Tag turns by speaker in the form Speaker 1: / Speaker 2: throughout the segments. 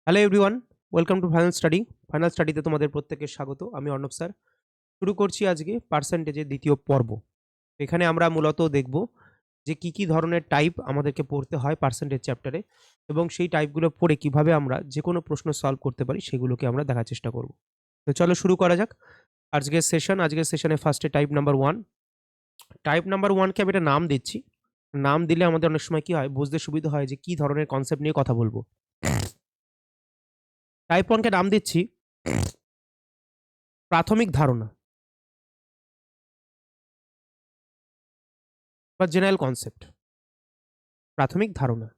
Speaker 1: Hello everyone, welcome to final study. Final স্টাডিতে তোমাদের প্রত্যেকের স্বাগত। আমি অর্ণব স্যার। শুরু করছি আজকে পার্সেন্টেজের দ্বিতীয় পর্ব। এখানে আমরা মূলত দেখব যে কি ধরনের টাইপ আমাদেরকে পড়তে হয় পার্সেন্টেজ চ্যাপ্টারে, এবং সেই টাইপগুলো পড়ে কিভাবে আমরা যে কোনো প্রশ্ন সলভ করতে পারি সেগুলোকে আমরা দেখার চেষ্টা করব। তো চলো শুরু করা যাক আজকের সেশনে ফার্স্টে type number one. Type number ওয়ানকে আমি একটা নাম দিচ্ছি। নাম দিলে আমাদের অনেক সময় কি হয়, বুঝতে সুবিধা হয় যে কি ধরনের কনসেপ্ট নিয়ে কথা বলবো। টাইপ ওয়ানকে নাম দিচ্ছি প্রাথমিক ধারণা বা জেনারেল কনসেপ্ট। প্রাথমিক ধারণা,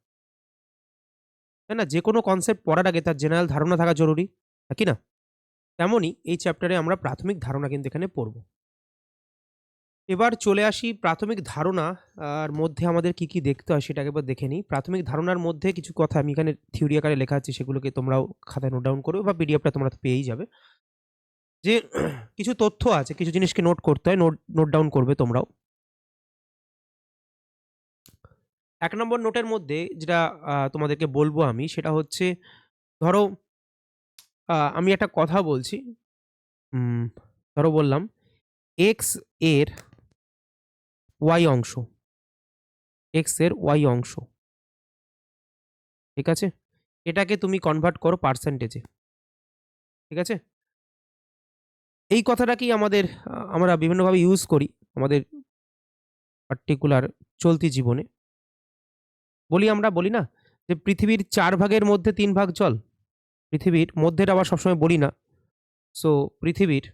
Speaker 1: তাই না? যে কোনো কনসেপ্ট পড়ার আগে তার জেনারেল ধারণা থাকা জরুরি, নাকি না? তেমনই এই চ্যাপ্টারে আমরা প্রাথমিক ধারণা কিন্তু এখানে পড়ব। এবার চলে আসি প্রাথমিক ধারণা আর মধ্যে আমাদের কি কি দেখতে হয় সেটা একবার দেখে নিই। প্রাথমিক ধারণার মধ্যে কিছু কথা আমি এখানে থিওরি আকারে লেখা আছে, সেগুলোকে তোমরাও খাতায় নোট ডাউন করবে বা পিডিএফটা তোমরা তো পেয়েই যাবে। যে কিছু তথ্য আছে, কিছু জিনিসকে নোট করতে হয়, নোট নোট ডাউন করবে তোমরাও। ১ নম্বর নোটের মধ্যে যেটা তোমাদেরকে বলবো আমি, সেটা হচ্ছে, ধরো আমি একটা কথা বলছি। উম ধরো বললাম x এর y অংশ, x এর y অংশ, ঠিক আছে? এটাকে তুমি কনভার্ট করো পার্সেন্টেজে, ঠিক আছে? এই কথাটাকেই আমরা বিভিন্নভাবে ইউজ করি আমাদের পার্টিকুলার চলতি জীবনে। আমরা বলি না যে পৃথিবীর ৪ ভাগের মধ্যে ৩ ভাগ জল। পৃথিবীর মধ্যেটা আবার সবসময় বলি না। সো পৃথিবীর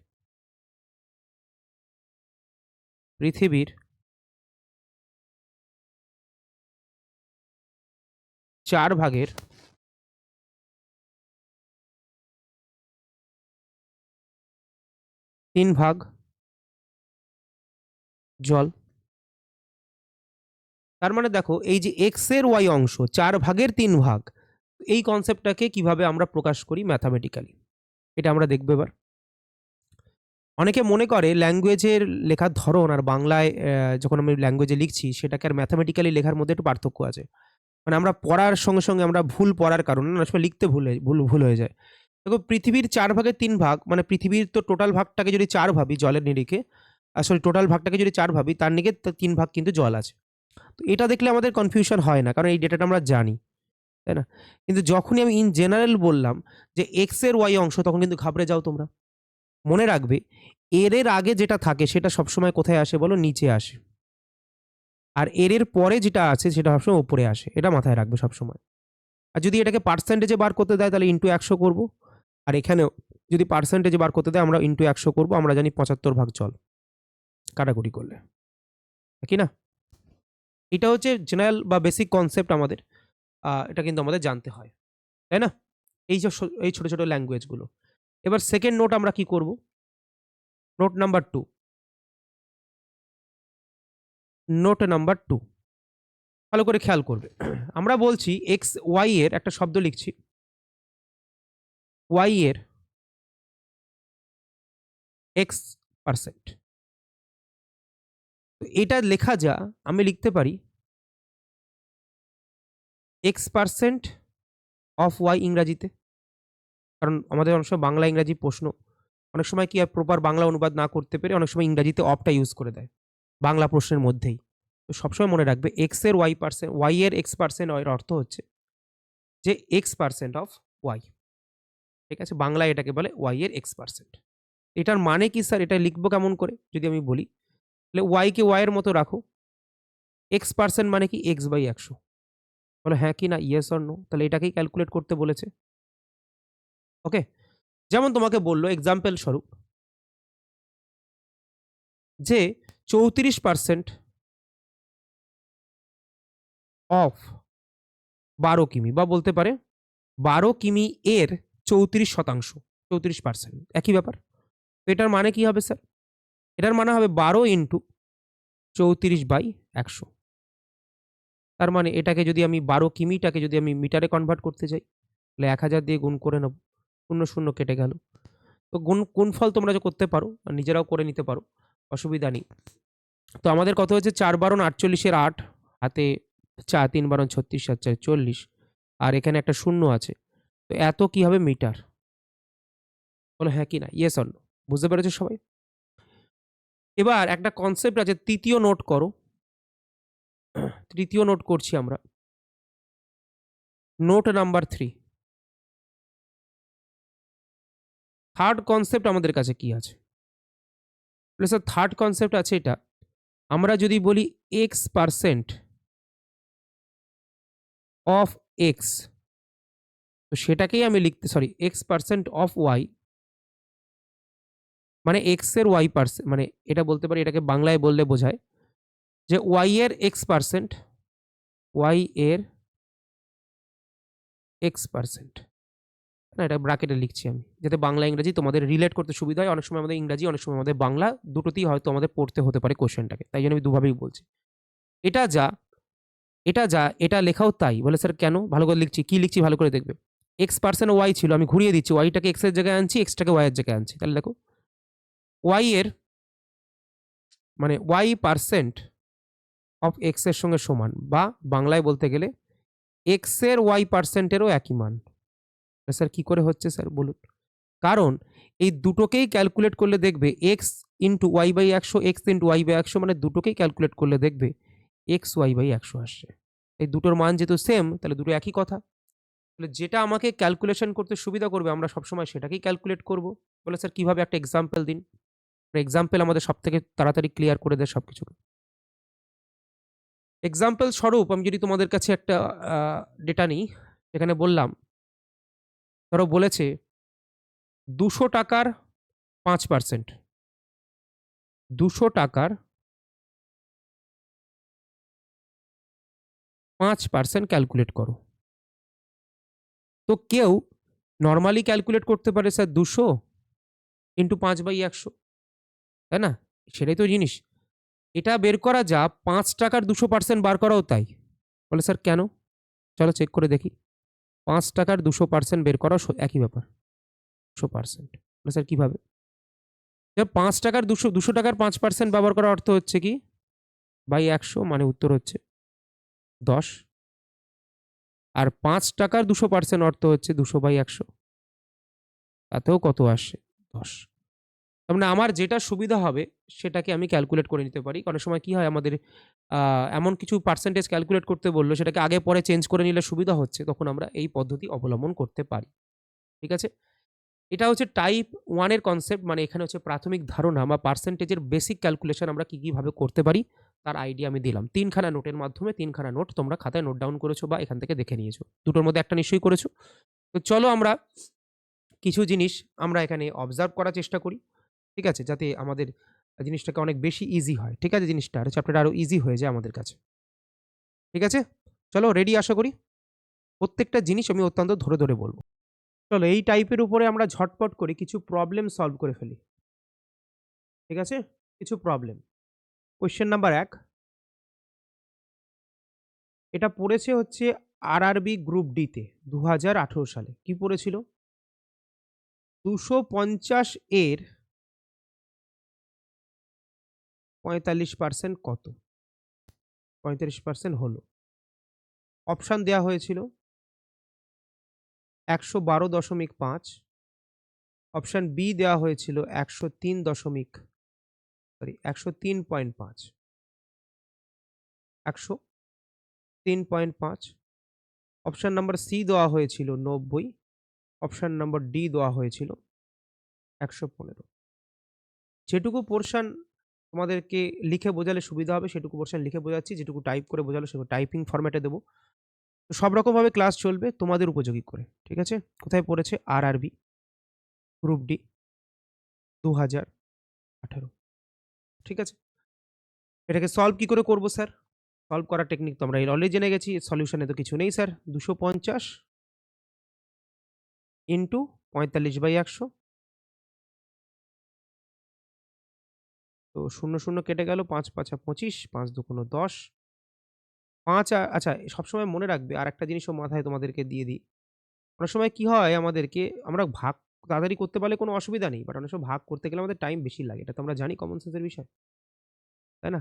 Speaker 1: ৪ ভাগের ৩ ভাগ জল। তার মানে দেখো, এই যে x এর y অংশ ৪ ভাগের ৩ ভাগ, এই কনসেপ্টটাকে কিভাবে আমরা প্রকাশ করি ম্যাথামেটিক্যালি, এটা আমরা দেখব এবার। অনেকে মনে করে ল্যাঙ্গুয়েজের লেখার ধরন আর বাংলায় যখন আমি ল্যাঙ্গুয়েজে লিখছি সেটাকে আর ম্যাথামেটিক্যালি লেখার মধ্যে একটু পার্থক্য আছে। মানে আমরা পড়ার সঙ্গে, সঙ্গে আমরা ভুল পড়ার কারণে অনেক সময় লিখতে ভুল হয়ে যায়। দেখো, পৃথিবীর ৪ ভাগের ৩ ভাগ, মানে পৃথিবীর তো টোটাল ভাগটাকে যদি ৪ ভাবি জলের নিরিখে, সরি, টোটাল ভাগটাকে যদি ৪ ভাবি, তার নিরিখে ৩ ভাগ কিন্তু জল আছে। তো এটা দেখলে আমাদের কনফিউশন হয় না, কারণ এই ডেটাটা আমরা জানি, তাই না? কিন্তু যখনই আমি ইন জেনারেল বললাম যে এক্স এর ওয়াই অংশ, তখন কিন্তু ঘাবড়ে যাও তোমরা। মনে রাখবে, এর আগে যেটা থাকে সেটা সবসময় কোথায় আসে বলো? নিচে আসে। আর এর পরে যেটা আছে সেটা সবসময় উপরে আসে, এটা মাথায় রাখবে সবসময়। আর যদি এটাকে পার্সেন্টেজে বার করতে দেয় তাহলে ইন্টু ১০০ করব। আর এখানেও যদি পার্সেন্টেজে বার করতে দেয় আমরা ইন্টু ১০০ করব। আমরা জানি ৭৫ ভাগ জল কাটাকুটি করলে, কি না? এটা হচ্ছে জেনারেল বা বেসিক কনসেপ্ট আমাদের। এটা কিন্তু আমাদের জানতে হয়, তাই না? এই ছোট ছোট ল্যাঙ্গুয়েজগুলো। এবার সেকেন্ড নোট আমরা কি করব? Note number 2। নোট নাম্বার 2 ভালো করে খেয়াল করবে। আমরা বলছি এক্স ওয়াই এর একটা শব্দ লিখছি, ওয়াই এর এক্স পার্সেন্ট। এটা লেখা যা, আমি লিখতে পারি এক্স পার্সেন্ট অফ ওয়াই ইংরাজিতে। কারণ আমাদের অনেক সময় বাংলা ইংরাজি প্রশ্ন, অনেক সময় কি আর প্রপার বাংলা অনুবাদ না করতে পেরে অনেক সময় ইংরাজিতে অফটা ইউজ করে দেয় বাংলা প্রশ্নের মধ্যেই। তো সবসময় মনে রাখবে এক্স এর ওয়াই পার্সেন্ট, ওয়াই এর এক্স পার্সেন্ট, এর অর্থ হচ্ছে যে এক্স পার্সেন্ট অফ ওয়াই, ঠিক আছে? বাংলায় এটাকে বলে ওয়াই এর এক্স পার্সেন্ট। এটার মানে কি স্যার? এটা লিখবো কেমন করে যদি আমি বলি? তাহলে ওয়াই কে ওয়াই এর মতো রাখো, এক্স পার্সেন্ট মানে কি এক্স বাই ১০০। বলো হ্যাঁ কি না, ইয়েস অর নো? তাহলে এটাকেই ক্যালকুলেট করতে বলেছে। ওকে, যেমন তোমাকে বললো এক্সাম্পল স্বরূপ যে ৩৪% অফ ১২ কিমি, বা বলতে পারে ১২ কিমি এর ৩৪%, ৩৪%, একই ব্যাপার। তো এটার মানে কি হবে স্যার? এটার মানে হবে ১২ ইন্টু ৩৪/১০০। তার মানে এটাকে যদি আমি ১২ কিমিটাকে যদি আমি মিটারে কনভার্ট করতে চাই, তাহলে ১০০০ দিয়ে গুণ করে নেব। ০, ০ কেটে গেল। তো গুণফল তোমরা যে করতে পারো আর নিজেরাও করে নিতে পারো, অসুবিধা নেই। তো আমাদের কত হচ্ছে? ৪ × ৪৮ এর ৮, হাতে ৩ × ৩৬ = ৪০, আর এখানে একটা শূন্য আছে। তো তো এত কি হবে মিটার। বলো হ্যাঁ কি না, ইয়েস অর নো। বুঝতে পেরেছো সবাই? এবার একটা কনসেপ্ট আছে, তৃতীয় নোট করো। তৃতীয় নোট করছি আমরা, নোট নাম্বার 3। থার্ড কনসেপ্ট আমাদের কাছে কি আছে? স্যার থার্ড কনসেপ্ট আছে এটা, আমরা যদি বলি x% অফ এক্স, তো সেটাকেই আমি লিখতে, সরি, x% অফ ওয়াই, মানে এক্স এর y%, মানে এটা বলতে পারি, এটাকে বাংলায় বললে বোঝায় যে y এর x%, y এর x%, না এটা ব্র্যাকেটে লিখছি আমি, যাতে বাংলা ইংরেজি তোমাদের রিলেট করতে সুবিধা হয়। অনেক সময় আমাদের ইংরাজি, অনেক সময় আমাদের বাংলা, দুটোতেই হয়তো আমাদের পড়তে হতে পারে কোশ্চেনটাকে, তাই জন্য আমি দুভাবেই বলছি। এটা যা, এটা যা, এটা লেখাও তাই। বলে স্যার কেন? ভালো করে লিখছি, কি লিখছি ভালো করে দেখবে। x% ওয়াই ছিল, আমি ঘুরিয়ে দিচ্ছি, ওয়াইটাকে এক্স এর জায়গায় আনছি, এক্সটাকে ওয়াই এর জায়গায় আনছি। তাহলে দেখো ওয়াই এর মানে y% অফ এক্স এর সঙ্গে সমান, বা বাংলায় বলতে গেলে এক্স এর y%-এরও একই মান। স্যার কি করে হচ্ছে স্যার বলুন? কারণ এই দুটোকেই ক্যালকুলেট করলে দেখবে X into Y by 100, X into Y by 100, মানে দুটোকেই ক্যালকুলেট করলে দেখবে এক্স ওয়াই বাই 100 আসছে। এই দুটোর মান যেহেতু সেম, তাহলে দুটো একই কথা। তাহলে যেটা আমাকে ক্যালকুলেশন করতে সুবিধা করবে আমরা সবসময় সেটাকেই ক্যালকুলেট করব। বলে স্যার কিভাবে, একটা এক্সাম্পল দিন। এক্সাম্পল আমাদের সব থেকে তাড়াতাড়ি ক্লিয়ার করে দেয় সব কিছুকে। এক্সাম্পল স্বরূপ আমি যদি তোমাদের কাছে একটা ডেটা নিই, এখানে বললাম, ধরো বলেছে 200 টাকার 5%, 200 টাকার 5% ক্যালকুলেট করো। তো কেউ নর্মালি ক্যালকুলেট করতে পারে স্যার 200 ইন্টু 5/100, তাই না? সেটাই তো জিনিস। এটা বের করা যা 5 টাকার 200% বার করাও তাই। বলে স্যার কেন? চলো চেক করে দেখি। 5 টাকার 200% বের করাও একই ব্যাপার, 200%। বলে স্যার কিভাবে? 5 টাকার 200 টাকার 5% ব্যবহার করার অর্থ হচ্ছে কি বাই 100, মানে উত্তর হচ্ছে 10। আর 5 টাকার 200% অর্থ হচ্ছে 200/100, তাতেও কত আসে? 10। তার মানে আমার যেটা সুবিধা হবে সেটাকে আমি ক্যালকুলেট করে নিতে পারি। অনেক সময় কি হয় আমাদের এমন কিছু পার্সেন্টেজ ক্যালকুলেট করতে বললো, সেটাকে আগে পরে চেঞ্জ করে নিলে সুবিধা হচ্ছে, তখন আমরা এই পদ্ধতি অবলম্বন করতে পারি। ঠিক আছে? এটা হচ্ছে টাইপ 1 এর কনসেপ্ট, মানে এখানে হচ্ছে প্রাথমিক ধারণা বা পার্সেন্টেজের বেসিক ক্যালকুলেশন আমরা কিভাবে করতে পারি তার আইডিয়া আমি দিলাম। 3খানা নোটের মাধ্যমে, 3খানা নোট তোমরা খাতায় নোট ডাউন করেছো বা এখান থেকে দেখে নিয়েছো। দুটোর মধ্যে একটা নিশ্চয়ই করেছো। তো চলো আমরা কিছু জিনিস আমরা এখানে অবজার্ভ করার চেষ্টা করি। ঠিক আছে? যাতে আমাদের জিনিসটাকে অনেক বেশি ইজি হয়। ঠিক আছে? জিনিসটা চ্যাপ্টারটা আরো ইজি হয়ে যায় আমাদের কাছে। ঠিক আছে? চলো রেডি আশা করি। প্রত্যেকটা জিনিস আমি অত্যন্ত ধরে, ধরে বলব। চলো এই টাইপের উপরে আমরা ঝটপট করে কিছু প্রবলেম সলভ করে ফেলি। ঠিক আছে? কিছু প্রবলেম। কোয়েশ্চেন নাম্বার 1, এটা পড়েছে হচ্ছে আরআরবি গ্রুপ ডি তে 2018 সালে। কি পড়েছিল? 250 এর 45% কত? 45% হলো। অপশন দেয়া হয়েছিল 112.5, অপশন বি দেওয়া হয়েছিল 103.5, 103.5, অপশন নাম্বার সি দেওয়া হয়েছিল 90, অপশন নাম্বার ডি দেওয়া হয়েছিল 115। যেটুকু পোর্শন তোমাদেরকে লিখে বোঝালে সুবিধা হবে সেটুকু পোর্শন লিখে বোঝাচ্ছি, যেটুকু টাইপ করে বোঝালো সেটুকু টাইপিং ফরম্যাটে দেবো। তো সব রকমভাবে ক্লাস চলবে তোমাদের উপযোগী করে। ঠিক আছে? কোথায় পড়েছে? RRB group D 2018। ঠিক আছে? এটাকে সলভ কি করে করব স্যার? সলভ করার টেকনিক তো আমরা অলরেডি জেনে গেছি। সলিউশনে তো কিছু নেই স্যার। 250 ইন্টু 45/100, তো 0 0 কেটে গেল, 5 5 25, 5 2 10, 5 আচ্ছা সবসময় মনে রাখবে আরেকটা জিনিসও মাথায় তোমাদেরকে দিয়ে দিই। অনেক সময় কি হয় আমাদেরকে, আমরা ভাগ তাড়াতাড়ি করতে পারলে কোনো অসুবিধা নেই। বাট অনেক সময় ভাগ করতে গেলে আমাদের টাইম বেশি লাগে। এটা তো আমরা জানি, কমন সেন্সের বিষয়। তাই না?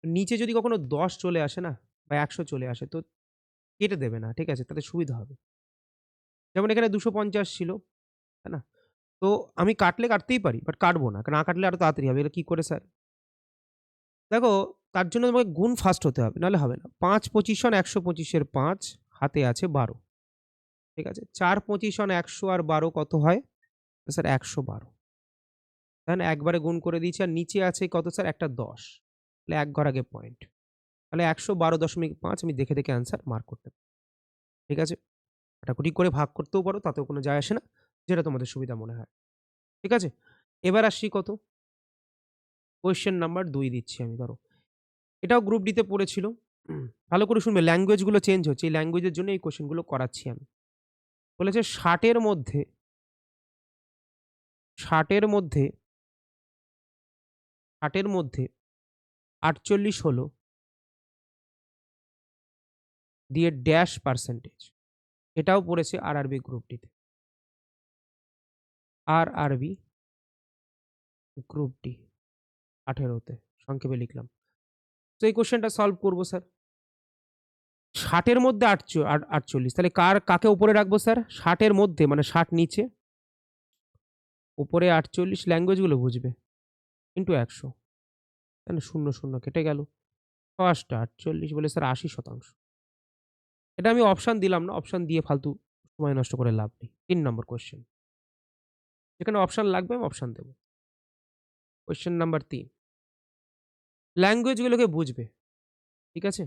Speaker 1: নিচে যদি কখনো 10 চলে আসে না বা 100 চলে আসে, তো কেটে দেবে না। ঠিক আছে? তাতে সুবিধা হবে। যেমন এখানে 250 ছিল, তাই না? তো আমি কাটতেই পারি, বাট কাটবো না। না কাটলে আরো তাড়াতাড়ি হবে। এটা কি করে স্যার? দেখো, তার জন্য তোমাকে গুণ ফার্স্ট হতে হবে, নাহলে হবে না। ৫ পঁচিশ ১২৫ এর ৫, হাতে আছে ১২। ঠিক আছে? ৪ পঁচিশ ১০০ আর ১২ কত হয়? স্যার ১১২। তাই না? একবারে গুণ করে দিয়েছি, আর নিচে আছে কত স্যার? একটা ১০। তাহলে ১ ঘর আগে পয়েন্ট। তাহলে ১১২.৫ আমি দেখে অ্যান্সার মার্ক করতে পারি। ঠিক আছে? কাটাকুটি করে ভাগ করতেও পারো, তাতেও কোনো যায় আসে না। যেটা তোমাদের সুবিধা মনে হয়। ঠিক আছে? এবার আসছি কত? কোয়েশ্চেন নাম্বার ২ দিচ্ছি আমি, ধরো। এটাও গ্রুপ ডি তে পড়েছিল। ভালো করে শুনবে, ল্যাঙ্গুয়েজ গুলো চেঞ্জ হচ্ছে। এই ল্যাঙ্গুয়েজ এর জন্য এই কোয়েশ্চেন গুলো করাচ্ছি আমি। বলেছে ৬০ এর মধ্যে ৪৮ হলো দিয়ে ড্যাশ পার্সেন্টেজ। এটাও পড়েছে আরআরবি গ্রুপ ডি তে। আরআরবি গ্রুপ ডি ১৮ তে সংক্ষেপে লিখলাম। তো এই কোয়েশ্চেনটা সলভ করব স্যার। ৬০ এর মধ্যে ৪৮, তাহলে কাকে উপরে রাখবো স্যার? ৬০ এর মধ্যে মানে ৬০ নিচে, উপরে ৪৮, ল্যাঙ্গুয়েজ গুলো বুঝবে, ইন্টু ১০০, তাই না? ০ কেটে গেল। ৫টা ৪৮ বলে স্যার ৮০%। এটা আমি অপশন দিলাম না, অপশন দিয়ে ফালতু সময় নষ্ট করে লাভ নেই। ৩ নম্বর কোয়েশ্চেন। যেখানে অপশন লাগবে আমি অপশন দেব। Question number ৩। ল্যাঙ্গুয়েজ গুলোকে বুঝবে। ঠিক আছে?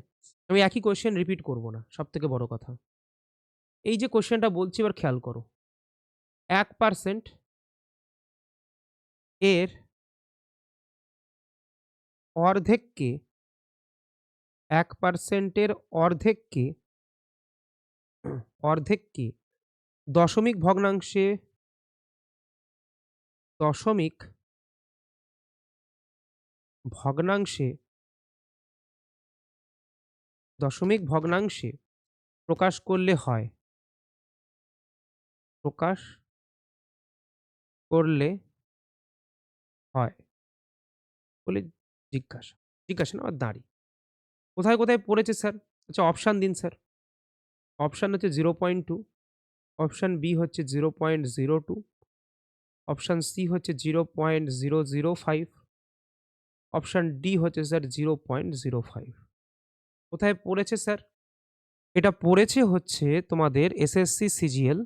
Speaker 1: আমি একই কোয়েশ্চেন রিপিট করব না, সবথেকে বড় কথা। এই যে কোয়েশ্চেনটা বলছি, এবার খেয়াল করো। ১% এর অর্ধেককে ১% এর অর্ধেককে দশমিক ভগ্নাংশে দশমিক ভগ্নাংশে প্রকাশ করলে হয় বলে জিজ্ঞাসা না, আর দাঁড়ি। কোথায় কোথায় পড়েছে স্যার? আচ্ছা, অপশন দিন স্যার। অপশন হচ্ছে 0.2, অপশন বি হচ্ছে 0.02, অপশন সি হচ্ছে 0.005, অপশন ডি হচ্ছে স্যার 0.05। কোথায় পড়েছে স্যার? এটা পড়েছে হচ্ছে তোমাদের এসএসসি সিজিএল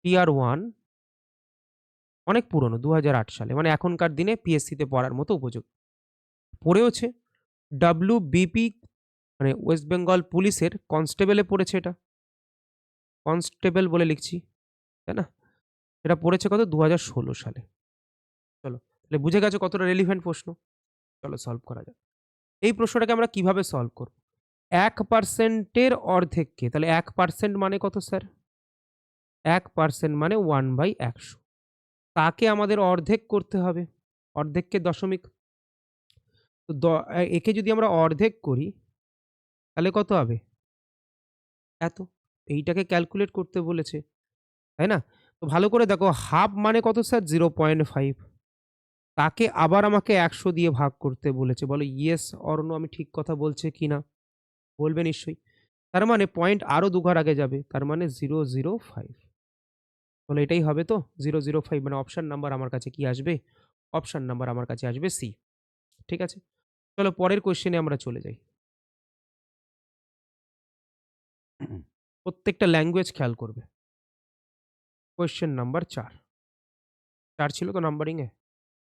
Speaker 1: টিয়ার 1, অনেক পুরনো, ২০০৮ সালে, মানে এখনকার দিনে পিএসসিতে পড়ার মতো উপযোগী। পড়েওছে ডব্লিউবিপি, মানে ওয়েস্ট বেঙ্গল পুলিশের কনস্টেবলে পড়েছে এটা। কনস্টেবল বলে লিখছি, তাই না? এটা পড়েছে কত? ২০১৬ সালে। চলো, তাহলে বুঝে গেছো কতটা রেলিভেন্ট প্রশ্ন। চলো সলভ করা যাক। এই প্রশ্নটাকে আমরা কিভাবে সলভ করব? ১% এর অর্ধেককে, তাহলে ১% মানে কত স্যার? ১% মানে 1/১০০। তাকে আমাদের অর্ধেক করতে হবে। অর্ধেককে দশমিক, তো একে যদি আমরা অর্ধেক করি, তাহলে কত হবে? এত। এইটাকে ক্যালকুলেট করতে বলেছে, তাই না? তো ভালো করে দেখো, হাফ মানে কত স্যার? 0.5। তাকে আবার আমাকে ১০০ দিয়ে ভাগ করতে বলেছে। বলো ইয়েস অর নো, আমি ঠিক কথা বলছি কিনা? বলবে নিশ্চয়ই। তার মানে পয়েন্ট আরো ২ ঘর আগে যাবে, তার মানে 005। তাহলে এটাই হবে তো 005, মানে অপশন নাম্বার আমার কাছে কি আসবে? অপশন নাম্বার আমার কাছে আসবে সি। ঠিক আছে? চলো পরের কোয়েশ্চেনে আমরা চলে যাই। প্রত্যেকটা ল্যাঙ্গুয়েজ খেয়াল করবে। Question number ৪। ৪ ছিল তো নাম্বারিং এ?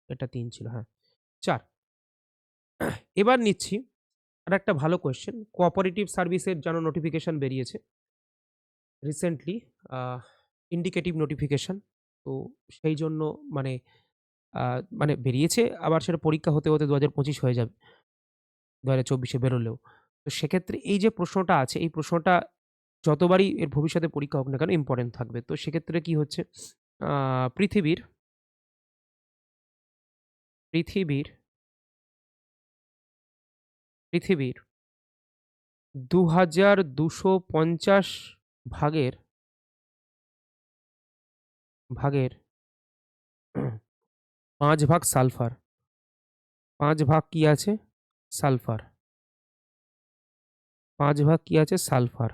Speaker 1: এটা ৩ ছিল, হ্যাঁ। ৪। এবার নিচ্ছি আরেকটা ভালো কোয়েশ্চেন। কোঅপারেটিভ সার্ভিসের যেন নোটিফিকেশন বেরিয়েছে রিসেন্টলি, আ ইন্ডিকেটিভ নোটিফিকেশন। তো সেই জন্য মানে আ মানে বেরিয়েছে, আবার সেটা পরীক্ষা হতে ২০২৫ হয়ে যাবে। ২০২৪ এ বেরোলেও। তো সেক্ষেত্রে এই যে প্রশ্নটা আছে, এই প্রশ্নটা যতবারই এর ভবিষ্যতে পরীক্ষা হোক না কেন ইম্পোর্টেন্ট থাকবে। তো সেক্ষেত্রে কি হচ্ছে? আ পৃথিবীর পৃথিবীর পৃথিবীর ২,২৫০ ভাগের ভাগের ৫ ভাগ সালফার। ৫ ভাগ কি আছে? সালফার। ৫ ভাগ কি আছে? সালফার।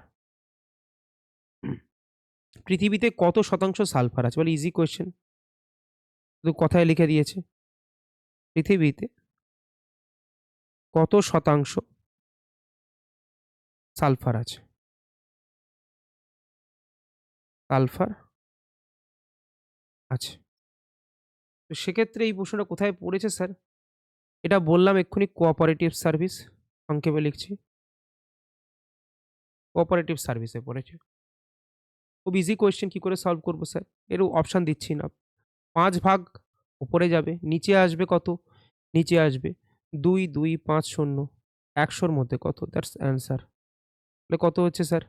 Speaker 1: পৃথিবীতে কত শতাংশ সালফার আছে? বলে ইজি কোয়েশ্চেন, শুধু কথায় লিখে দিয়েছে। পৃথিবীতে কত শতাংশ সালফার আছে? সালফার আছে। তো সেক্ষেত্রে এই প্রশ্নটা কোথায় পড়েছে স্যার? এটা বললাম এক্ষুনি, কোঅপারেটিভ সার্ভিস, সংক্ষেপে লিখছি, কোঅপারেটিভ সার্ভিসে পড়েছে। খুব ইজি কোয়েশ্চেন, কি করে সলভ করবো স্যার? এর অপশান দিচ্ছি না। 5 ভাগ উপরে যাবে, নিচে আসবে কত? নিচে আসবে 2, 2, 5, 0, 100-র মধ্যে কত? That's answer. তাহলে কত হচ্ছে স্যার?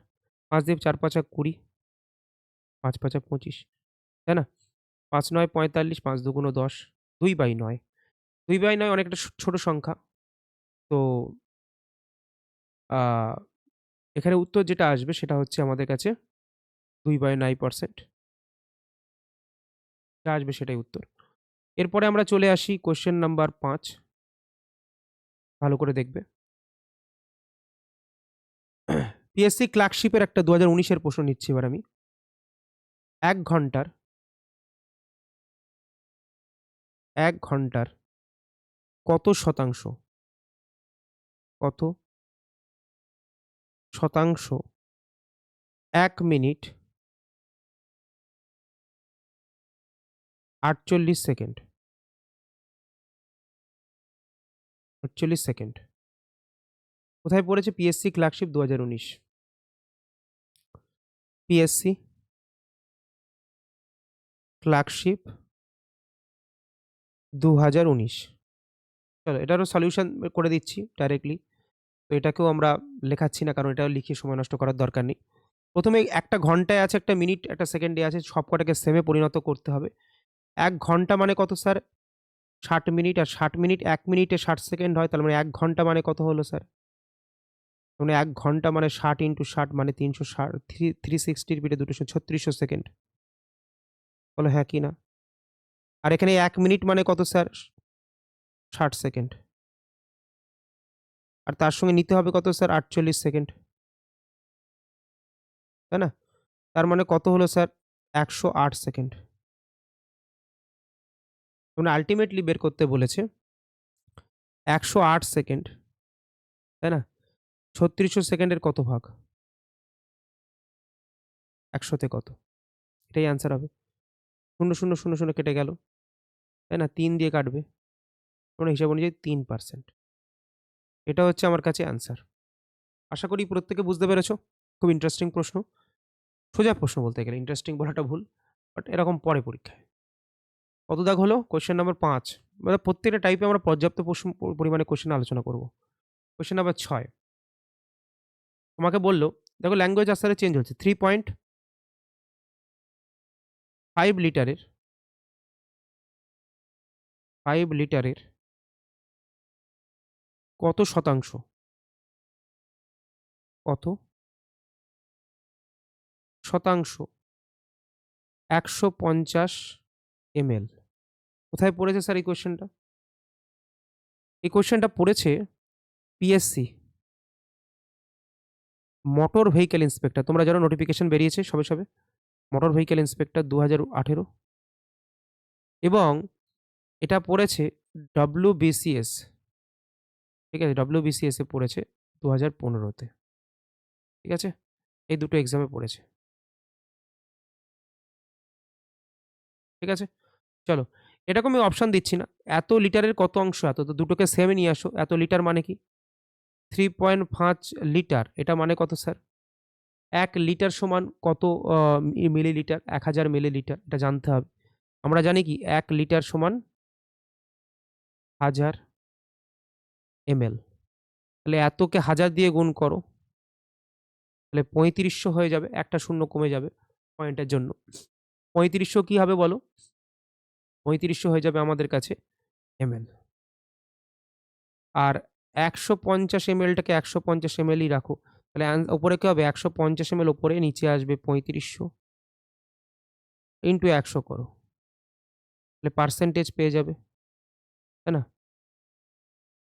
Speaker 1: 5 দিয়ে 4 5 20, 5 5 25, তাই না? 5 9 45, 5 2 10, 2/9। 2/9 অনেকটা ছোট সংখ্যা। তো আ এখানে উত্তর যেটা আসবে সেটা হচ্ছে আমাদের কাছে 2/9%। যা আসবে সেটাই উত্তর। এরপরে আমরা চলে আসি কোয়েশ্চেন নাম্বার 5, ভালো করে দেখবে। পিএসসি ক্লার্কশিপের একটা 2019 এর প্রশ্ন নিচ্ছি এবার আমি। 1 ঘন্টার 1 ঘন্টার কত শতাংশ, কত শতাংশ 1 মিনিট 48 সেকেন্ড, 48 সেকেন্ড। কোথায় পড়েছে? PSC clerkship 2019। PSC clerkship 2019। চলো এটারও সলিউশন করে দিচ্ছি ডাইরেক্টলি। তো এটাকেও আমরা লেখাচ্ছি না, কারণ এটাও লিখে সময় নষ্ট করার দরকার নেই। প্রথমে একটা ঘন্টায় আছে, একটা মিনিট, একটা সেকেন্ডে আছে, সবকটাকে সেমে পরিণত করতে হবে। 1 ঘন্টা মানে কত স্যার? 60 মিনিট, আর 60 মিনিট 1 মিনিটে 60 সেকেন্ড হয়, তাহলে মানে 1 ঘন্টা মানে কত হলো স্যার? মানে 1 ঘন্টা মানে 60 ইন্টু 60 মানে 360, 360 পিঠে 3600 সেকেন্ড। বলো হ্যাঁ কি না? আর এখানে 1 মিনিট মানে কত স্যার? 60 সেকেন্ড। আর তার সঙ্গে নিতে হবে কত স্যার? 48 সেকেন্ড। তাই না? তার মানে কত হলো স্যার? 108 সেকেন্ড। মানে আল্টিমেটলি বের করতে বলেছে 108 সেকেন্ড, তাই না? 3600 সেকেন্ডের কত ভাগ? 100 তে কত? এটাই অ্যান্সার হবে। 0, 0, 0, 0 কেটে গেল। তাই না? 3 দিয়ে কাটবে। মানে হিসাব অনুযায়ী 3%। এটা হচ্ছে আমার কাছে অ্যান্সার। আশা করি প্রত্যেকে বুঝতে পেরেছ। খুব ইন্টারেস্টিং প্রশ্ন। সোজা প্রশ্ন বলতে গেলে, ইন্টারেস্টিং বলাটা ভুল। বাট এরকম পড়ে পরীক্ষায়। কত দাগ হলো? Question number 5। মানে প্রত্যেকটা টাইপে আমরা পর্যাপ্ত পরিমাণে কোয়েশ্চেন আলোচনা করব। কোয়েশ্চেন নাম্বার 6, তোমাকে বলল, দেখো ল্যাঙ্গুয়েজ আস্তে, আস্তে চেঞ্জ হচ্ছে। 3.5 লিটারের 5 লিটারের কত শতাংশ, কত শতাংশ 150 ml? কোথায় পড়েছে স্যার এই কোয়েশ্চেনটা? এই কোয়েশ্চেনটা পড়েছে পিএসসি মোটর ভেহিকল ইন্সপেক্টর। তোমরা জানো নোটিফিকেশন বেরিয়েছে সবে, সবে। মোটর ভেহিকল ইন্সপেক্টর 2018, এবং এটা পড়েছে ডব্লিউবিসিএস। ঠিক আছে? ডব্লিউবিসিএস এ পড়েছে 2015 তে। ঠিক আছে? এই দুটো এক্সামে পড়েছে। ঠিক আছে? চলো, এরকম আমি অপশন দিচ্ছি না। এত লিটারের কত অংশ এত? তো দুটোকে সেম নিয়ে আসো। এত লিটার মানে কি? 3.5 লিটার, এটা মানে কত স্যার? 1 লিটার সমান কত মিলিলিটার? 1000 মিলিলিটার। এটা জানতে হবে। আমরা জানি কি 1 লিটার সমান 1000 এমএল। তাহলে এতকে 1000 দিয়ে গুণ করো। তাহলে 3500 হয়ে যাবে। একটা শূন্য কমে যাবে পয়েন্টের জন্য। 3500 কি হবে বলো? 3500 হয়ে যাবে আমাদের কাছে এমএল। আর 150 এমএলটাকে 150 এমএলই রাখো। তাহলে উপরে কি হবে? 150 এমএল উপরে, নিচে আসবে 3500 ইন্টু 100 করো। তাহলে পার্সেন্টেজ পেয়ে যাবে। তাই না?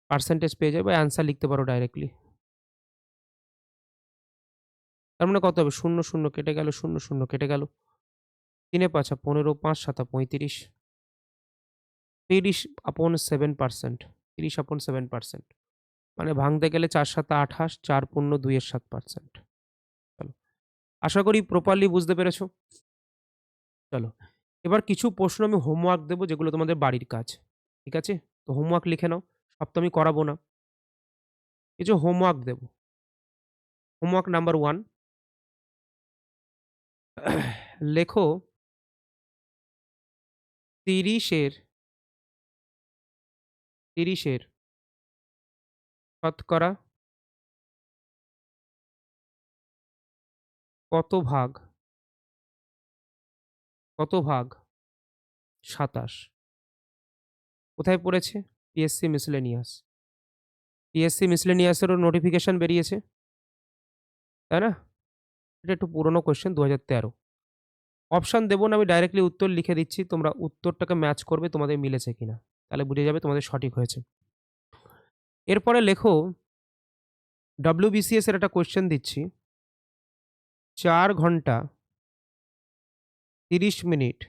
Speaker 1: পার্সেন্টেজ পেয়ে যাবে, অ্যান্সার লিখতে পারো ডাইরেক্টলি। তার মানে কত হবে? 0 0 কেটে গেল, 0 0 কেটে গেল। 3 এ 5 15, 5 7 35, 30/7%, 30/7%, মানে ভাঙতে গেলে 4 7 28, 4 পূর্ণ 2 এর 7%। চলো, আশা করি প্রপারলি বুঝতে পেরেছো। চলো, এবার কিছু প্রশ্ন আমি হোমওয়ার্ক দেবো যেগুলো তোমাদের বাড়ির কাজ। ঠিক আছে? তো হোমওয়ার্ক লিখে নাও। সব তো আমি করাবো না। কিছু হোমওয়ার্ক দেবো। হোমওয়ার্ক নাম্বার 1, লেখো 30 এর শতকরা কত ভাগ 27? কোথায় পড়েছে? PSC miscellaneous. পিএসসি মিসেলেনিয়াসেরও নোটিফিকেশন বেরিয়েছে, তাই না? এটা একটু পুরনো কোয়েশ্চেন, 2013। অপশন দেবো না, আমি ডাইরেক্টলি উত্তর লিখে দিচ্ছি। তোমরা উত্তরটাকে ম্যাচ করবে তোমাদের মিলেছে কিনা। তাহলে বুঝে যাবে তোমাদের সঠিক হয়েছে। এরপরে লেখো, WBCS এর একটা কোয়েশ্চেন দিচ্ছি। 4 ঘন্টা 30 মিনিট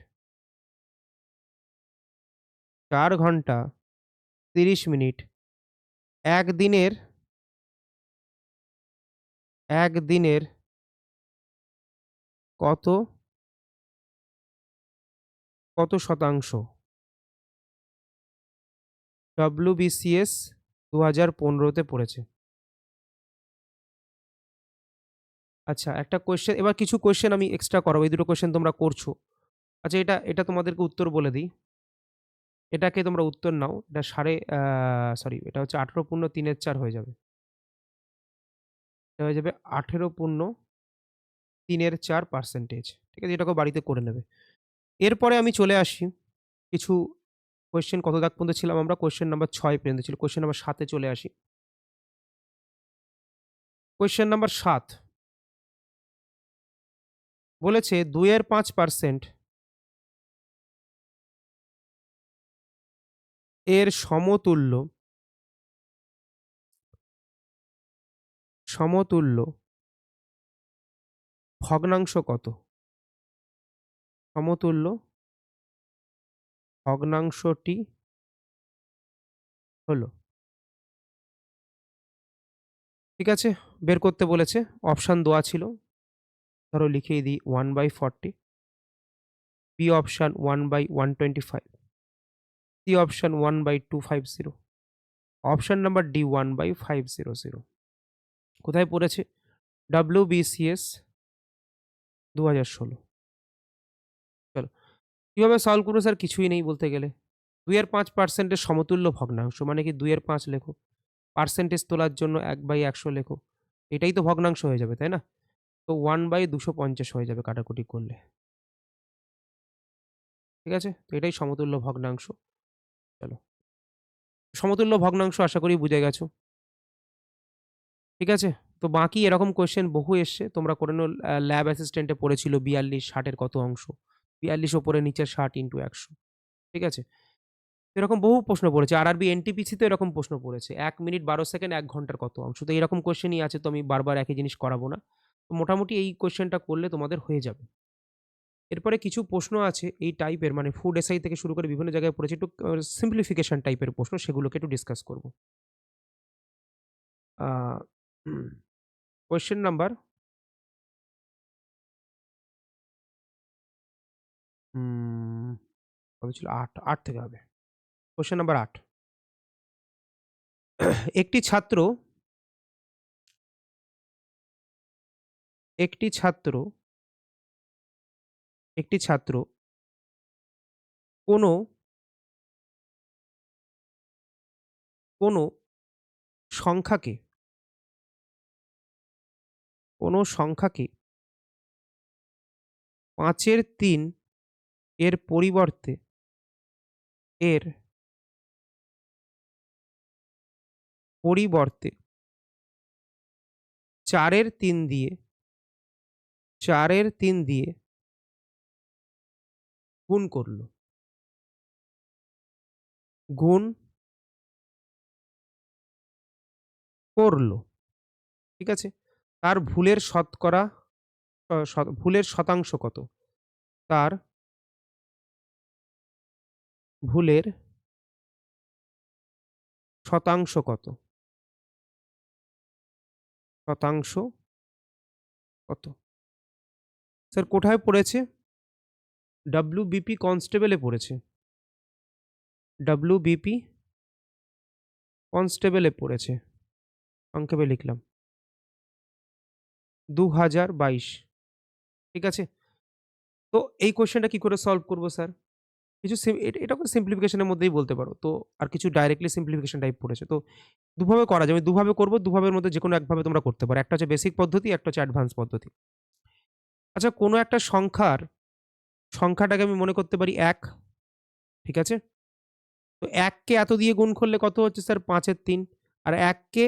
Speaker 1: 4 ঘন্টা 30 মিনিট একদিনের কত শতাংশ? WBCS 2015-তে পড়েছে। আচ্ছা, একটা কোয়েশ্চেন, এবার কিছু কোয়েশ্চেন আমি এক্সট্রা করাবো। এই দুটো কোয়েশ্চেন তোমরা করছো। আচ্ছা, এটা তোমাদেরকে উত্তর বলে দিই। এটাকে তোমরা উত্তর নাও। এটা এটা হচ্ছে 18 পূর্ণ 3 এর 4 হয়ে যাবে। এটা হয়ে যাবে 18 পূর্ণ 3 এর 4%। ঠিক আছে? এটাকেও বাড়িতে করে নেবে। এরপরে আমি চলে আসি কিছু কোয়েশ্চেন। কত দাগ পর্যন্ত ছিলাম আমরা? কোয়েশ্চেন নাম্বার 6 পর্যন্ত ছিল। কোয়েশ্চেন নাম্বার 7 এ চলে আসি। কোয়েশ্চেন নাম্বার 7 বলেছে 2 এর 5% এর সমতুল্য ভগ্নাংশ কত? সমতুল্য ভগ্নাংশটি হলো। ঠিক আছে? বের করতে বলেছে। অপশন দেওয়া ছিল। ধরো লিখিয়ে দিই, 1/40, B option 1/125, C option 1/250, option number D 1/500। কোথায় পড়েছে? WBCS 2016। চলো, কিভাবে সলভ করবো স্যার? কিছুই নেই বলতে গেলে। 2 এর 5% এর সমতুল্য ভগ্নাংশ মানে কি? 2 এর 5 লেখো। পার্সেন্টেজ তোলার জন্য 1/100 লেখো। এটাই তো ভগ্নাংশ হয়ে যাবে, তাই না? তো 1/250 হয়ে যাবে কাটাকুটি করলে। ঠিক আছে? তো এটাই সমতুল্য ভগ্নাংশ। চলো, সমতুল্য ভগ্নাংশ আশা করি বুঝে গেছো। ঠিক আছে? তো বাকি এরকম কোয়েশ্চেন বহু এসছে। তোমরা করে নিও। ল্যাব অ্যাসিস্ট্যান্টে পড়েছিল 42 60 এর কত অংশ? 42 ওপরে নিচে 60 × 100। ঠিক আছে? এরকম বহু প্রশ্ন পড়েছে। আরআরবি এনটিপিসি তে এরকম প্রশ্ন পড়েছে। 1 মিনিট 12 সেকেন্ড 1 ঘন্টার কত অংশ? তো এরকম কোয়েশ্চেনই আছে। তো আমি বারবার একই জিনিস করাবো না। তো মোটামুটি এই কোয়েশ্চেনটা করলে তোমাদের হয়ে যাবে। এরপরে কিছু প্রশ্ন আছে এই টাইপের, মানে ফুড এসআই থেকে শুরু করে বিভিন্ন জায়গায় পড়েছে। একটু সিম্পলিফিকেশন টাইপের প্রশ্ন, সেগুলোকে একটু ডিসকাস করব। আ কোয়েশ্চেন নাম্বার কত ছিল? 8, 8 থেকে হবে। Question number 8। একটি ছাত্র একটি ছাত্র একটি ছাত্র কোনো কোনো সংখ্যাকে কোনো সংখ্যাকে 5 এর 3 এর এর পরিবর্তে 4 এর 3 দিয়ে গুণ করল। গুণ করল। ঠিক আছে? তার ভুলের শতকরা ভুলের শতাংশ কত, তার ভুলের শতাংশ কত, শতাংশ কত। স্যার কোথায় পড়েছে? WBP কনস্টেবলে পড়েছে, WBP কনস্টেবলে পড়েছে, সংক্ষেপে লিখলাম 2022। ঠিক আছে, তো এই কোয়েশ্চেনটা কি করে সলভ করব স্যার? কিছু এটা সিম্পলিফিকেশনের মধ্যেই বলতে পারো, তো আর কিছু ডাইরেক্টলি সিম্পলিফিকেশন টাইপ পড়েছে, তো দুভাবে করা যাবে, দুভাবে করব, দুভাবের মধ্যে যে কোনো একভাবে তোমরা করতে পারো। একটা হচ্ছে বেসিক পদ্ধতি, একটা হচ্ছে অ্যাডভান্স পদ্ধতি। আচ্ছা, কোনো একটা সংখ্যাটাকে আমি মনে করতে পারি 1, ঠিক আছে? তো 1 কে এত দিয়ে গুণ করলে কত হচ্ছে স্যার? 5 এর 3। আর 1 কে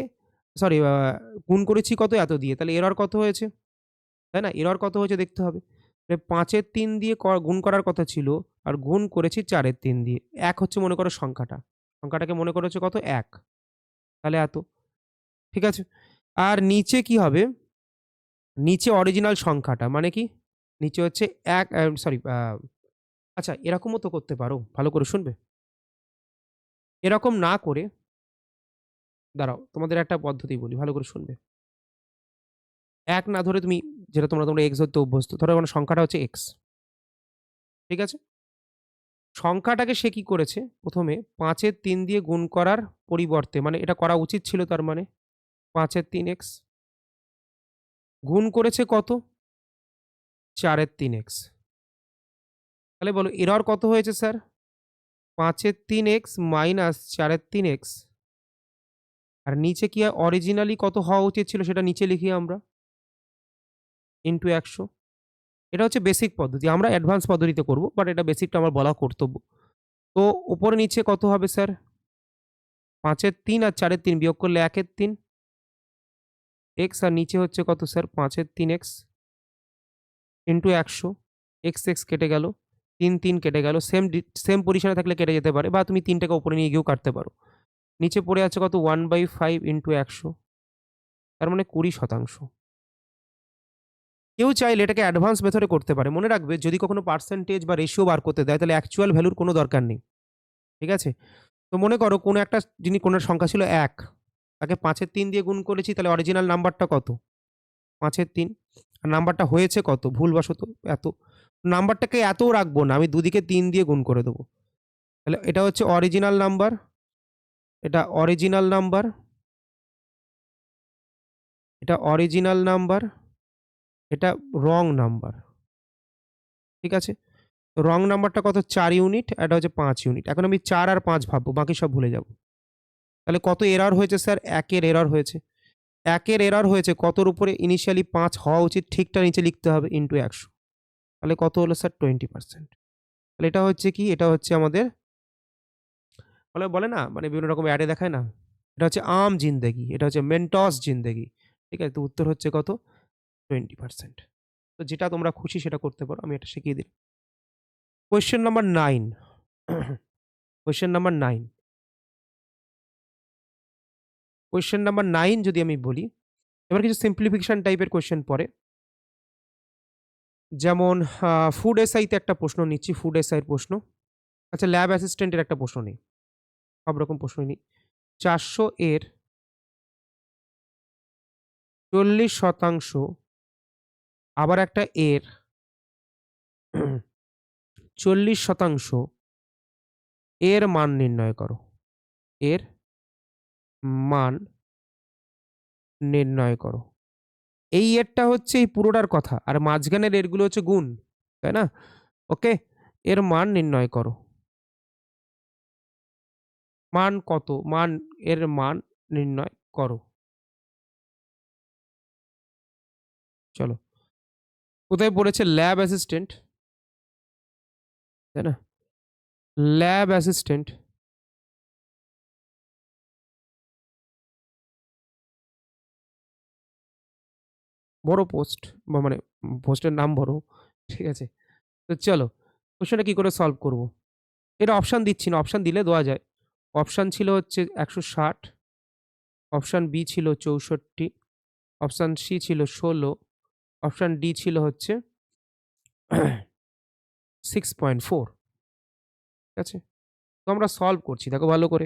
Speaker 1: সরি গুণ করেছি কত? এত দিয়ে। তাহলে এরর কত হয়েছে? তাই না? এরর কত হয়েছে দেখতে হবে। 5 এর 3 দিয়ে গুণ করার কথা ছিল, আর গুণ করেছি 4 এর 3 দিয়ে। 1 হচ্ছে মনে করো সংখ্যাটা। সংখ্যাটাকে মনে করেছো কত? 1। তাহলে এত। ঠিক আছে? আর নিচে কি হবে? নিচে অরিজিনাল সংখ্যাটা মানে কি? নিচে হচ্ছে 1 সরি আচ্ছা এরকমও তো করতে পারো। ভালো করে শুনবে। এরকম না করে দাঁড়াও, তোমাদের একটা পদ্ধতি বলি, ভালো করে শুনবে। 1 না ধরে তুমি যেটা তোমরা x ধরতে অভ্যস্ত। ধরো মানে সংখ্যাটা হচ্ছে x। ঠিক আছে? সংখ্যাটাকে সে কি করেছে? প্রথমে 5 এর 3 দিয়ে গুণ করার পরিবর্তে, মানে এটা করা উচিত ছিল, তার মানে 5 এর 3x গুণ করেছে কত? 4 এর 3x। তাহলে বলো এরর কত হয়েছে স্যার? 5 এর 3x মাইনাস 4 এর 3x। আর নিচে কি অরিজিনালি কত হওয়া উচিত ছিল সেটা নিচে লিখি আমরা, ইনটু 100। এটা হচ্ছে বেসিক পদ্ধতি। আমরা অ্যাডভান্স পদ্ধতিতে করব, বাট এটা বেসিকটা আমার বলা কর্তব্য। তো উপরে নিচে কত হবে স্যার? 5 এর 3 আর 4 এর 3 বিয়োগ করলে 1 এর 3 x, আর নিচে হচ্ছে কত স্যার? 5 এর 3x ইনটু 100। x কেটে গেল, 3 কেটে গেল। সেম পজিশনে থাকলে কেটে যেতে পারে, বা তুমি 3টাকে উপরে নিয়ে গিয়েও কাটতে পারো। নিচে পড়ে আছে কত? 1/5 ইনটু 100, তার মানে 20%। কেউ চাইলে এটাকে অ্যাডভান্স মেথডে করতে পারে। মনে রাখবে, যদি কখনো পার্সেন্টেজ বা রেশিও বার করতে দেয়, তাহলে অ্যাকচুয়াল ভ্যালুর কোনো দরকার নেই। ঠিক আছে? তো মনে করো কোনো একটা কোনো সংখ্যা ছিল 1, তাকে 5 এর 3 দিয়ে গুণ করেছি, তাহলে অরিজিনাল নাম্বারটা কত? 5 এর 3। আর নাম্বারটা হয়েছে কত? ভুলবশত এত। নাম্বারটাকে এতও রাখবো না, আমি দুদিকে 3 দিয়ে গুণ করে দেবো। তাহলে এটা হচ্ছে অরিজিনাল নাম্বার, এটা অরিজিনাল নাম্বার, এটা অরিজিনাল নাম্বার, এটা রং নাম্বার। ঠিক আছে? রং নাম্বারটা কত? 4 ইউনিট, এটা হচ্ছে 5 ইউনিট। এখন আমি 4 আর 5 ভাববো, বাকি সব ভুলে যাব। তাহলে কত এরর হয়েছে স্যার? 1 এর এরর হয়েছে। 1 এর এরর হয়েছে কতর উপরে? ইনিশিয়ালি 5 হওয়া উচিত, ঠিকটা নিচে লিখতে হবে, ইনটু 100। তাহলে কত হলো স্যার? 20%। তাহলে এটা হচ্ছে কি? এটা হচ্ছে আমাদের বলে না, মানে বিভিন্ন রকম অ্যাডে দেখায় না, এটা হচ্ছে আম জিন্দেগি, এটা হচ্ছে মেন্টস জিন্দেগি। ঠিক আছে? তো উত্তর হচ্ছে কত? 20%। তো যেটা তোমরা খুশি সেটা করতে পারো, আমি এটা শিখিয়ে দিই। Question number 9। Question number 9। Question number 9 যদি আমি বলি, এবার কিছু সিম্পলিফিকেশন টাইপের কোয়েশ্চেন পড়ে। যেমন ফুড এসআইতে একটা প্রশ্ন নিচ্ছি, ফুড এসআইয়ের প্রশ্ন। আচ্ছা, ল্যাব অ্যাসিস্ট্যান্টের একটা প্রশ্ন নেই, সব রকম প্রশ্নই নিই। 400 এর 40%, আবার একটা এর 40% এর মান নির্ণয় করো। এর মান নির্ণয় করো। এই এরটা হচ্ছে এই পুরোটার কথা, আর মাঝখানের এরগুলো হচ্ছে গুণ, তাই না? ওকে, এর মান নির্ণয় করো। মান কত? এর মান নির্ণয় করো। চলো, কোথায় পড়েছে? ল্যাব অ্যাসিস্ট্যান্ট, তাই না? ল্যাব অ্যাসিস্ট্যান্ট, বড় পোস্ট, বা মানে পোস্টের নাম বড়। ঠিক আছে? তো চলো, কোশ্চেনটা কি করে সলভ করব? এটা অপশন দিচ্ছি না, অপশন দিলে দেওয়া যায়। অপশন ছিল হচ্ছে 160, অপশন বি ছিল 64, অপশন সি ছিল 16, অপশান ডি ছিল হচ্ছে 6.4। ঠিক আছে, তো আমরা সলভ করছি, দেখো ভালো করে।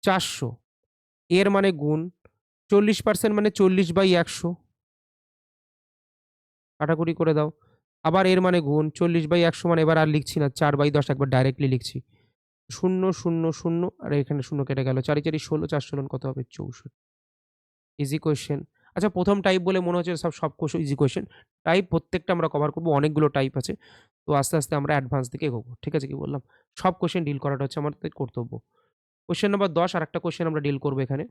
Speaker 1: 400 এর মানে গুণ 40% মানে 40/100, কাটাকুটি করে দাও। আবার এর মানে গুণ 40/100 মানে এবার আর লিখছি না, 4/10 একবার ডাইরেক্টলি লিখছি। 0 0 0 আর এখানে 0 কেটে গেল। 4 4 16, 4 16 কত হবে? 64। Easy question. আচ্ছা, প্রথম টাইপ বলে মনে হচ্ছে সব কোশ্চেন ইজি কোয়েশ্চেন। টাইপ প্রত্যেকটা আমরা কভার করব, অনেকগুলো টাইপ আছে। তো আস্তে আস্তে আমরা অ্যাডভান্স দিকে এগোবো। ঠিক আছে, কি বললাম? সব কোশ্চেন ডিল করাটা হচ্ছে আমাদের কর্তব্য। কোয়েশ্চেন নাম্বার 10 আরেকটা কোয়েশ্চেন আমরা ডিল করব এখানে।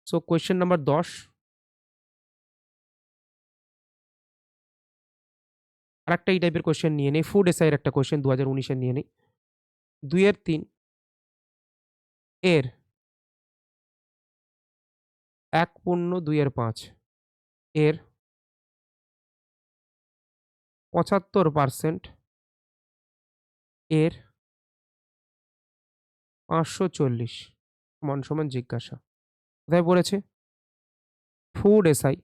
Speaker 1: সো কোয়েশ্চেন নাম্বার 10 আরেকটা এই টাইপের কোয়েশ্চেন নিয়ে নেই। ফুড এসআই এর একটা কোয়েশ্চেন 2019 এর নিয়ে নেই। 2 এর 3 এর 1.2 এর 5 এর 75% এর 540 সমান জিজ্ঞাসা। কোথায় পড়েছে? Food SI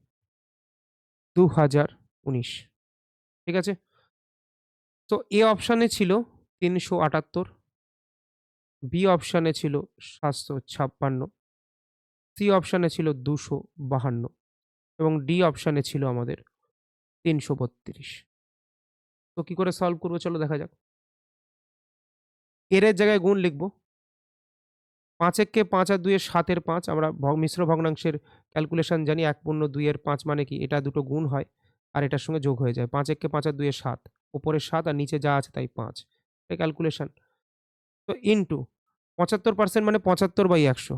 Speaker 1: 2019। ঠিক আছে? তো এ অপশানে ছিল 378, বি অপশানে ছিল 756, সি অপশানে ছিল 252 এবং ডি অপশানে ছিল আমাদের 332। তো কি করে সলভ করবো চলো দেখা যাক। এর জায়গায় গুণ লিখব। 5 একে 5 আর 2 এর 7 এর 5, আমরা মিশ্র ভগ্নাংশের ক্যালকুলেশন জানি। 1.2 এর 5 মানে কি? এটা দুটো গুণ হয় আর এটার সঙ্গে যোগ হয়ে যায়। 5 একে 5 আর 2 এর 7, উপরে 7 আর নিচে যা আছে তাই 5, এটা ক্যালকুলেশন। তো ইনটু 75% মানে 75/100।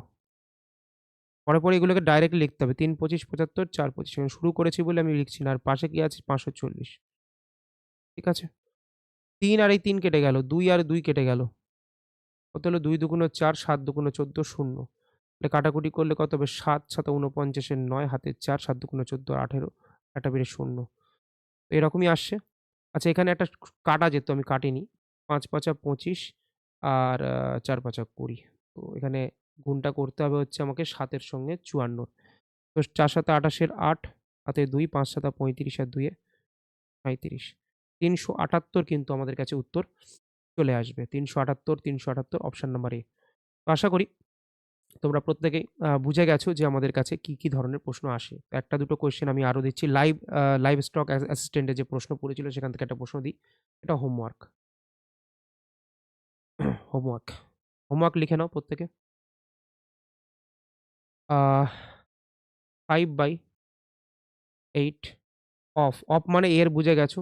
Speaker 1: পরে এগুলোকে ডাইরেক্টলি লিখতে হবে। 3 25 75 4 25, শুরু করেছি বলে আমি লিখছি না। আর পাশে কি আছে? 540। ঠিক আছে, 3 আর এই 3 কেটে গেল, 2 আর 2 কেটে গেল। কত হলো? 2 দুগুণ 4, 7 দুগুণ 14, 0। তাহলে কাটাকুটি করলে কত হবে? 7 7 49 এর 9, হাতের 4, 7 দুগুণ 14 18, একটা বেড়ে 0। তো এরকমই আসছে। আচ্ছা, এখানে একটা কাটা যেত, আমি কাটিনি। 5 5 25 আর 4 5 20। তো এখানে গুণটা করতে হবে হচ্ছে আমাকে 7 এর সঙ্গে 54। তো 4 7 28 এর 8, হাতে 2, 5 7 35 আর 2 এ 37। 378 কিন্তু আমাদের কাছে উত্তর চলে আসবে। 378 অপশন নাম্বার এ। তো আশা করি তোমরা প্রত্যেকেই বুঝে গেছো যে আমাদের কাছে কি ধরনের প্রশ্ন আসে। একটা দুটো কোয়েশ্চেন আমি আরো দিচ্ছি। লাইভ স্টক অ্যাসিস্ট্যান্ট এর যে প্রশ্ন পড়েছিল সেখান থেকে একটা প্রশ্ন দিই। এটা হোমওয়ার্ক। হোমওয়ার্ক, হোমওয়ার্ক লিখে নাও প্রত্যেকে। 5/8 অফ মানে এর বুঝে গেছো।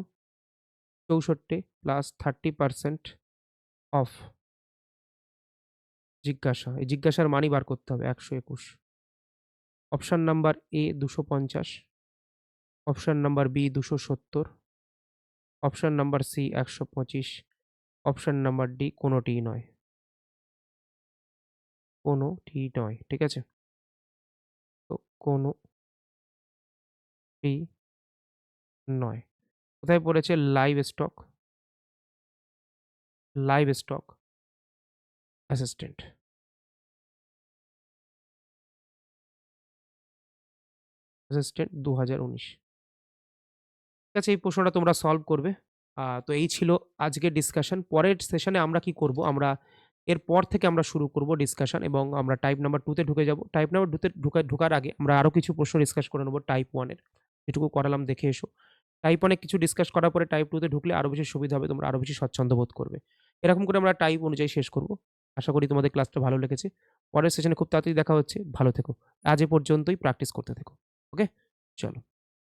Speaker 1: 64 প্লাস 30% অফ জিজ্ঞাসা। এই জিজ্ঞাসার মানই বার করতে হবে 121। Option number A 250, option number B 270, option number C 125, option number D কোনোটিই নয়। কোনোটিই নয়। ঠিক আছে, তো কোনোটি নয়। কোথায় পড়েছে? Live stock assistant. অ্যাসিস্ট্যান্ট 2019। ঠিক আছে, এই প্রশ্নটা তোমরা সলভ করবে। তো এই ছিল আজকের ডিসকাশন। পরের সেশনে আমরা কি করব? আমরা এরপর থেকে আমরা শুরু করব ডিসকাশন এবং আমরা টাইপ নাম্বার 2 তে ঢুকে যাব। টাইপ নাম্বার 2 তে ঢোকার আগে আমরা আরো কিছু প্রশ্ন ডিসকাস করে নেব টাইপ 1 এর। যেটুকু করালাম দেখে এসো। টাইপ 1 এ কিছু ডিসকাস করার পরে টাইপ 2 তে ঢুকলে আরো বেশি সুবিধা হবে। তোমরা আরো বেশি স্বচ্ছন্দ বোধ করবে। এরকম করে আমরা টাইপ অনুযায়ী শেষ করব। আশা করি তোমাদের ক্লাসটা ভালো লেগেছে। পরের সেশনে খুব তাড়াতাড়ি দেখা হচ্ছে। ভালো থেকো। আজ এ পর্যন্তই, প্র্যাকটিস করতে থেকো। ওকে? চলো।